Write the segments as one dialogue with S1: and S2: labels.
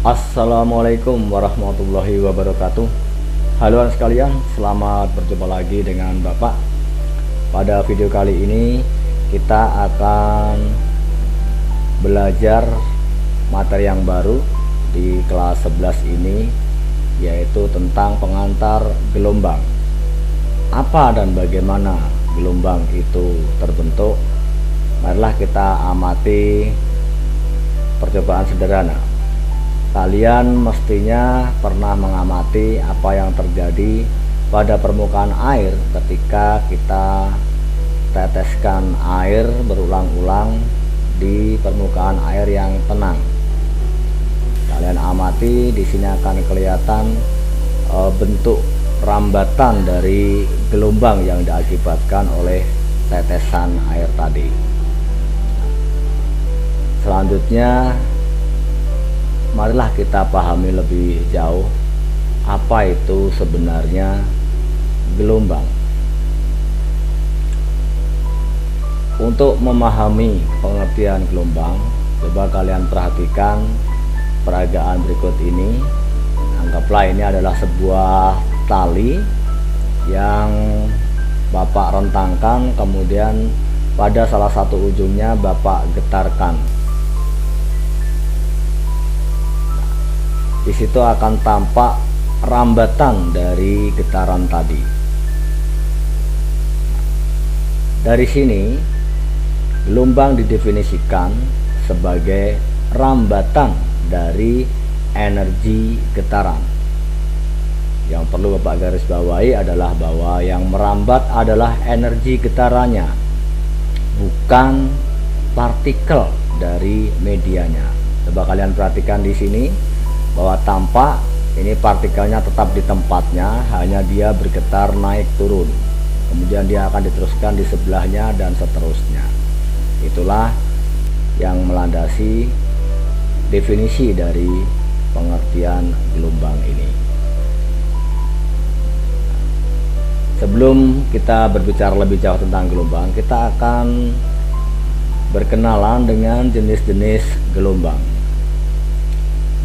S1: Assalamualaikum warahmatullahi wabarakatuh. Halo anak sekalian, selamat berjumpa lagi dengan Bapak. Pada video kali ini kita akan belajar materi yang baru di kelas 11 ini, yaitu tentang pengantar gelombang. Apa dan bagaimana gelombang itu terbentuk? Marilah kita amati percobaan sederhana. Kalian mestinya pernah mengamati apa yang terjadi pada permukaan air ketika kita teteskan air berulang-ulang di permukaan air yang tenang. Kalian amati, di sini akan kelihatan bentuk rambatan dari gelombang yang diakibatkan oleh tetesan air tadi. Selanjutnya, marilah kita pahami lebih jauh apa itu sebenarnya gelombang. Untuk memahami pengertian gelombang, coba kalian perhatikan peragaan berikut ini. Anggaplah ini adalah sebuah tali yang Bapak rentangkan, kemudian pada salah satu ujungnya Bapak getarkan. Di situ akan tampak rambatan dari getaran tadi. Dari sini, gelombang didefinisikan sebagai rambatan dari energi getaran. Yang perlu Bapak garis bawahi adalah bahwa yang merambat adalah energi getarannya, bukan partikel dari medianya. Coba kalian perhatikan di sini, bahwa tampak ini partikelnya tetap di tempatnya, hanya dia bergetar naik turun, kemudian dia akan diteruskan di sebelahnya dan seterusnya. Itulah yang melandasi definisi dari pengertian gelombang ini. Sebelum kita berbicara lebih jauh tentang gelombang, kita akan berkenalan dengan jenis-jenis gelombang.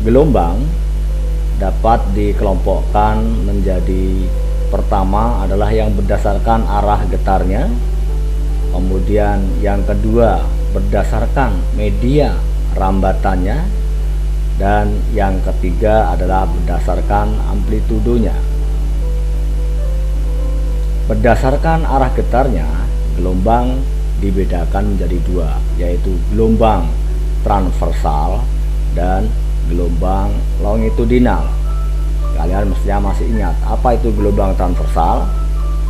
S1: Gelombang dapat dikelompokkan menjadi, pertama adalah yang berdasarkan arah getarnya, kemudian yang kedua berdasarkan media rambatannya, dan yang ketiga adalah berdasarkan amplitudonya. Berdasarkan arah getarnya, gelombang dibedakan menjadi dua, yaitu gelombang transversal dan gelombang longitudinal. Kalian mestinya masih ingat apa itu gelombang transversal.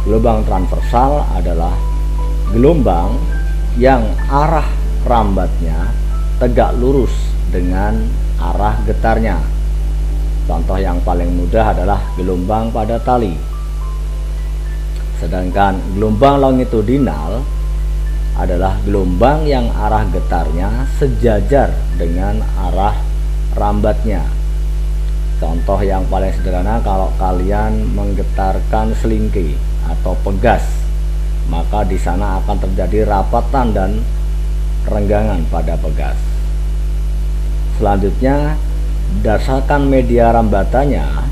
S1: Gelombang transversal adalah gelombang yang arah rambatnya tegak lurus dengan arah getarnya. Contoh yang paling mudah adalah gelombang pada tali. Sedangkan gelombang longitudinal adalah gelombang yang arah getarnya sejajar dengan arah rambatnya. Contoh yang paling sederhana, kalau kalian menggetarkan selingki atau pegas, maka di sana akan terjadi rapatan dan renggangan pada pegas. Selanjutnya, berdasarkan media rambatannya,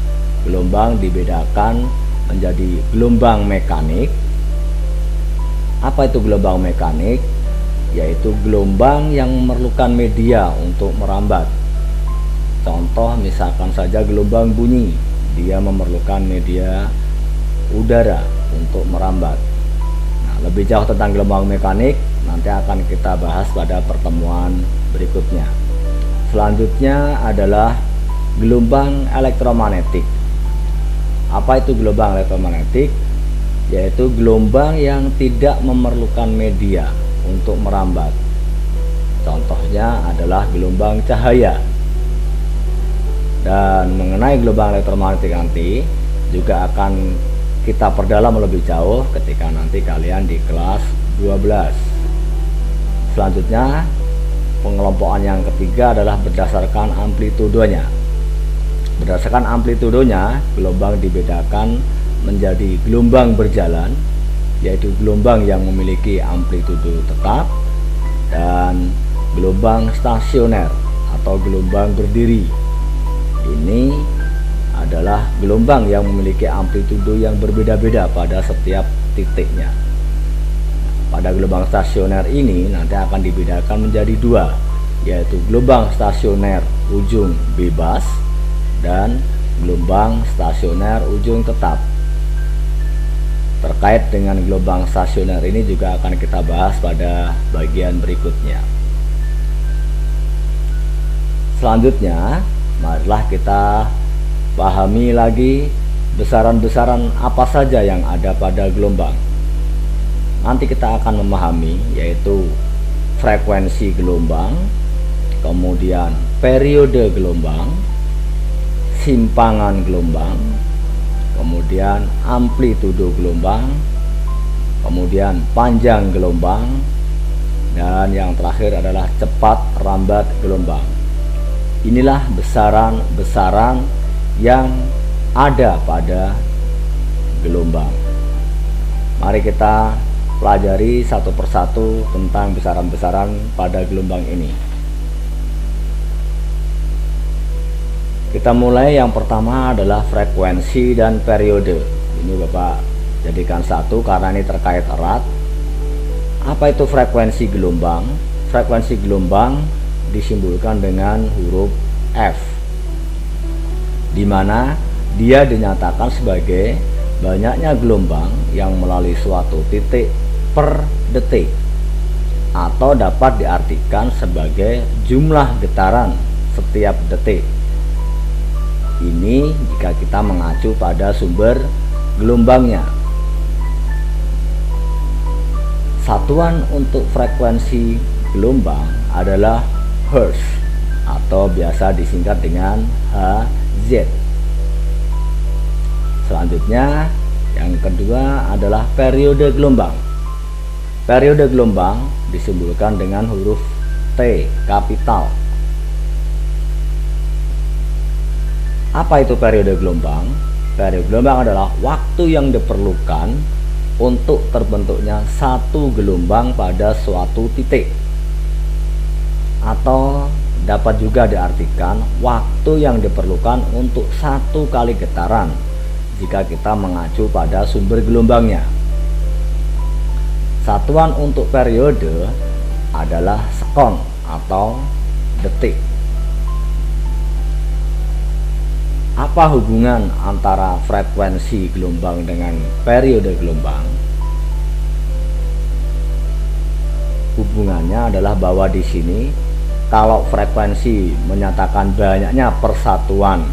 S1: gelombang dibedakan menjadi gelombang mekanik. Apa itu gelombang mekanik? Yaitu gelombang yang memerlukan media untuk merambat. Contoh misalkan saja gelombang bunyi, dia memerlukan media udara untuk merambat. Nah, lebih jauh tentang gelombang mekanik nanti akan kita bahas pada pertemuan berikutnya. Selanjutnya adalah gelombang elektromagnetik. Apa itu gelombang elektromagnetik? Yaitu gelombang yang tidak memerlukan media untuk merambat. Contohnya adalah gelombang cahaya. Dan mengenai gelombang elektromagnetik nanti juga akan kita perdalam lebih jauh ketika nanti kalian di kelas 12. Selanjutnya, pengelompokan yang ketiga adalah berdasarkan amplitudonya. Berdasarkan amplitudonya, gelombang dibedakan menjadi gelombang berjalan, yaitu gelombang yang memiliki amplitudo tetap, dan gelombang stasioner atau gelombang berdiri. Ini adalah gelombang yang memiliki amplitudo yang berbeda-beda pada setiap titiknya. Pada gelombang stasioner ini nanti akan dibedakan menjadi dua, yaitu gelombang stasioner ujung bebas dan gelombang stasioner ujung tetap. Terkait dengan gelombang stasioner ini juga akan kita bahas pada bagian berikutnya. Selanjutnya, marilah kita pahami lagi besaran-besaran apa saja yang ada pada gelombang. Nanti kita akan memahami yaitu frekuensi gelombang, kemudian periode gelombang, simpangan gelombang, kemudian amplitudo gelombang, kemudian panjang gelombang, dan yang terakhir adalah cepat rambat gelombang. Inilah besaran-besaran yang ada pada gelombang. Mari kita pelajari satu persatu tentang besaran-besaran pada gelombang ini. Kita mulai, yang pertama adalah frekuensi dan periode. Ini Bapak jadikan satu karena ini terkait erat. Apa itu frekuensi gelombang? Frekuensi gelombang disimbolkan dengan huruf F, di mana dia dinyatakan sebagai banyaknya gelombang yang melalui suatu titik per detik, atau dapat diartikan sebagai jumlah getaran setiap detik. Ini jika kita mengacu pada sumber gelombangnya. Satuan untuk frekuensi gelombang adalah Hertz, atau biasa disingkat dengan Hz. Selanjutnya, yang kedua adalah periode gelombang. Periode gelombang disimbolkan dengan huruf T kapital. Apa itu periode gelombang? Periode gelombang adalah waktu yang diperlukan untuk terbentuknya satu gelombang pada suatu titik, atau dapat juga diartikan waktu yang diperlukan untuk satu kali getaran jika kita mengacu pada sumber gelombangnya. Satuan untuk periode adalah sekon atau detik. Apa hubungan antara frekuensi gelombang dengan periode gelombang? Hubungannya adalah bahwa di sini kalau frekuensi menyatakan banyaknya persatuan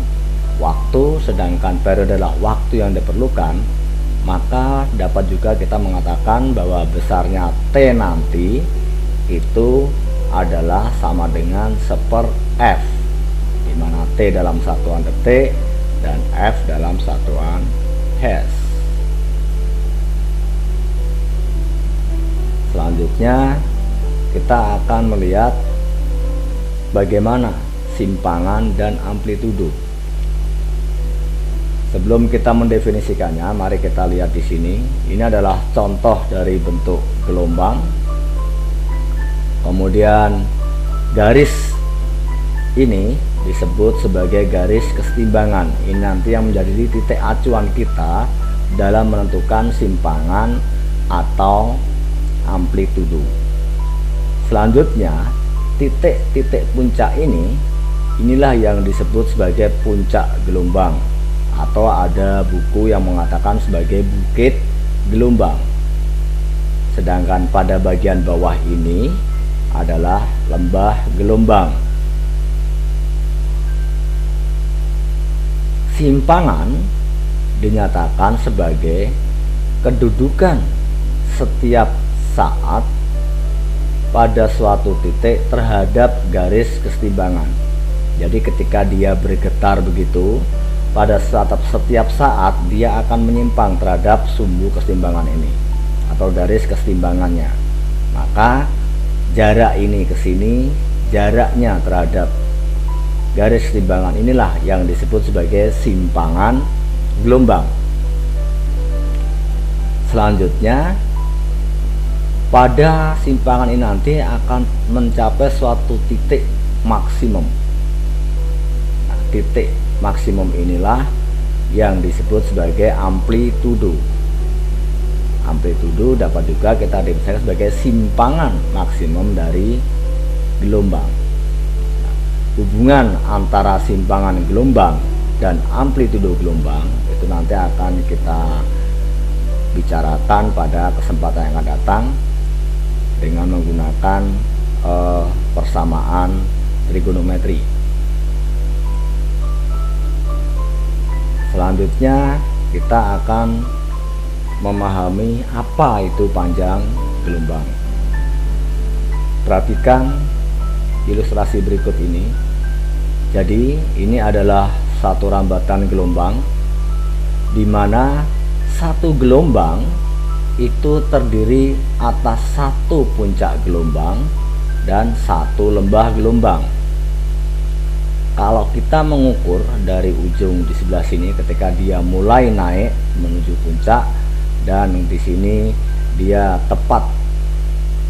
S1: waktu, sedangkan periode adalah waktu yang diperlukan, maka dapat juga kita mengatakan bahwa besarnya T nanti itu adalah sama dengan seper F, di mana T dalam satuan detik dan F dalam satuan Hertz. Selanjutnya kita akan melihat bagaimana simpangan dan amplitudo. Sebelum kita mendefinisikannya, mari kita lihat di sini. Ini adalah contoh dari bentuk gelombang. Kemudian garis ini disebut sebagai garis kesetimbangan. Ini nanti yang menjadi titik acuan kita dalam menentukan simpangan atau amplitudo. Selanjutnya, titik-titik puncak inilah yang disebut sebagai puncak gelombang, atau ada buku yang mengatakan sebagai bukit gelombang. Sedangkan pada bagian bawah ini adalah lembah gelombang. Simpangan dinyatakan sebagai kedudukan setiap saat pada suatu titik terhadap garis kesetimbangan. Jadi ketika dia bergetar begitu, pada setiap saat dia akan menyimpang terhadap sumbu kesetimbangan ini atau garis kesetimbangannya. Maka jarak ini ke sini, jaraknya terhadap garis kesetimbangan inilah yang disebut sebagai simpangan gelombang. Selanjutnya, pada simpangan ini nanti akan mencapai suatu titik maksimum. Titik maksimum inilah yang disebut sebagai amplitudo. Amplitudo dapat juga kita definisikan sebagai simpangan maksimum dari gelombang. Nah, hubungan antara simpangan gelombang dan amplitudo gelombang itu nanti akan kita bicarakan pada kesempatan yang akan datang dengan menggunakan persamaan trigonometri. Selanjutnya kita akan memahami apa itu panjang gelombang. Perhatikan ilustrasi berikut ini. Jadi ini adalah satu rambatan gelombang di mana satu gelombang itu terdiri atas satu puncak gelombang dan satu lembah gelombang. Kalau kita mengukur dari ujung di sebelah sini ketika dia mulai naik menuju puncak, dan di sini dia tepat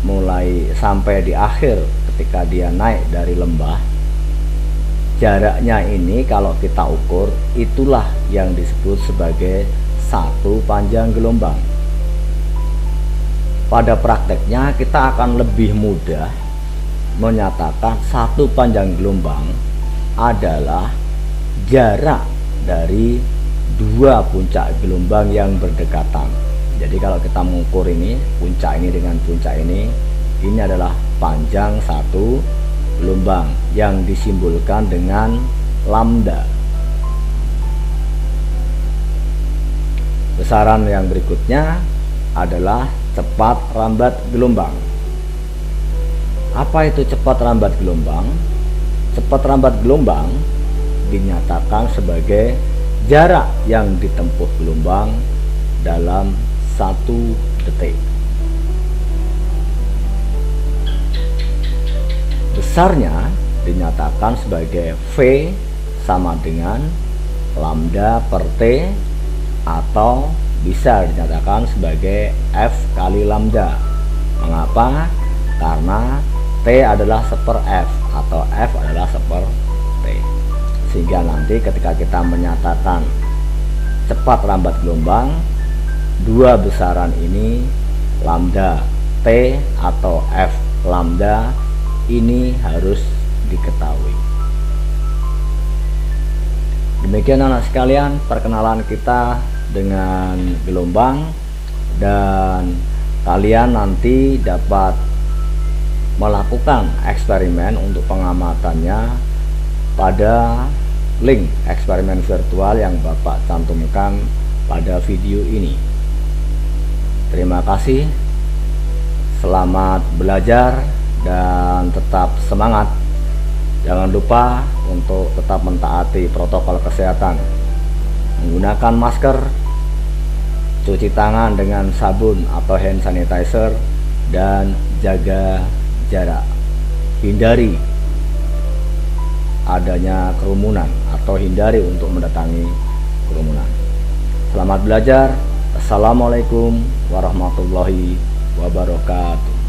S1: mulai sampai di akhir ketika dia naik dari lembah, jaraknya ini kalau kita ukur itulah yang disebut sebagai satu panjang gelombang. Pada prakteknya kita akan lebih mudah menyatakan satu panjang gelombang adalah jarak dari dua puncak gelombang yang berdekatan. Jadi kalau kita mengukur ini, puncak ini dengan puncak ini adalah panjang satu gelombang yang disimbolkan dengan lambda. Besaran yang berikutnya adalah cepat rambat gelombang. Apa itu cepat rambat gelombang? Cepat rambat gelombang dinyatakan sebagai jarak yang ditempuh gelombang dalam 1 detik. Besarnya dinyatakan sebagai V sama dengan lambda per T, atau bisa dinyatakan sebagai F kali lambda. Mengapa? Karena T adalah seper F atau F adalah seper T. Sehingga nanti ketika kita menyatakan cepat rambat gelombang, dua besaran ini, lambda T atau F lambda, ini harus diketahui. Demikian anak sekalian, perkenalan kita dengan gelombang, dan kalian nanti dapat melakukan eksperimen untuk pengamatannya pada link eksperimen virtual yang Bapak cantumkan pada video ini. Terima kasih, selamat belajar dan tetap semangat. Jangan lupa untuk tetap mentaati protokol kesehatan, menggunakan masker, cuci tangan dengan sabun atau hand sanitizer, dan jaga jarak. Hindari adanya kerumunan atau hindari untuk mendatangi kerumunan. Selamat belajar. Assalamualaikum warahmatullahi wabarakatuh.